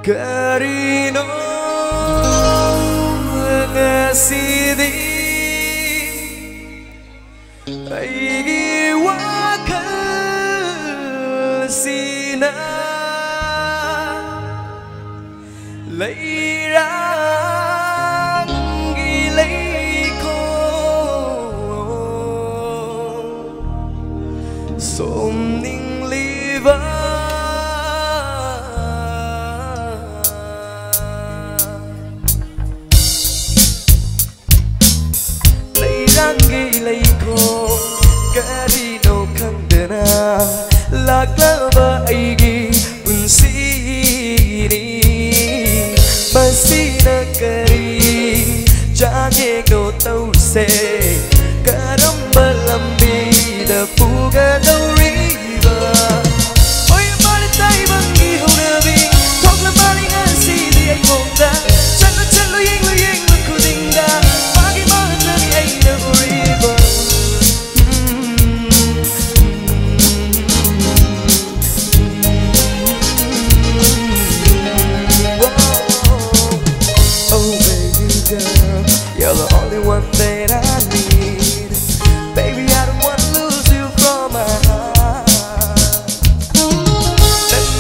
그리노 ngasi디 aigi wakal sina lấy rang ghi lấy cô sôm ninh ly vỡ Layko Karino kandana Laklava aigi unsini Masina kari Jange no tau se Karamba lambi da puga no river Oi mali tai bangi honavi Thok la mali ngasi di ai ngota Chalo yeng lu kudinga Magi mahana ai na river You're the only one that I need. Baby, I don't want to lose you from my heart.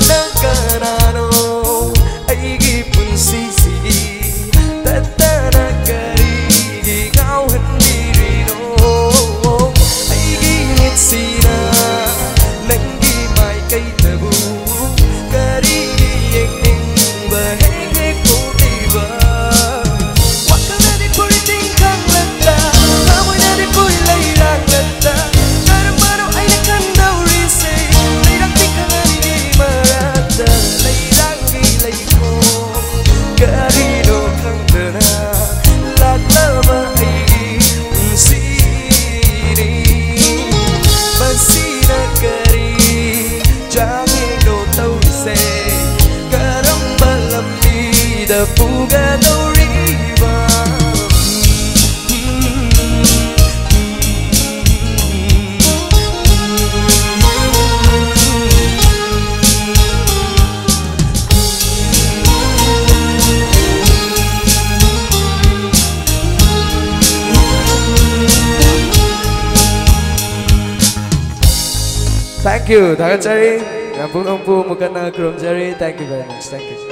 Nanakarano, aigi punsisi. Tatanakarigi, kau hendirino. Aigi nitsina, nangi mai kay tabu. Karigi yeng bahenge kotiba. The fuga no river. Thank you, 다 같이. Yang pun ompu mukana Chrome Jerry. Thank you very much. Thank you.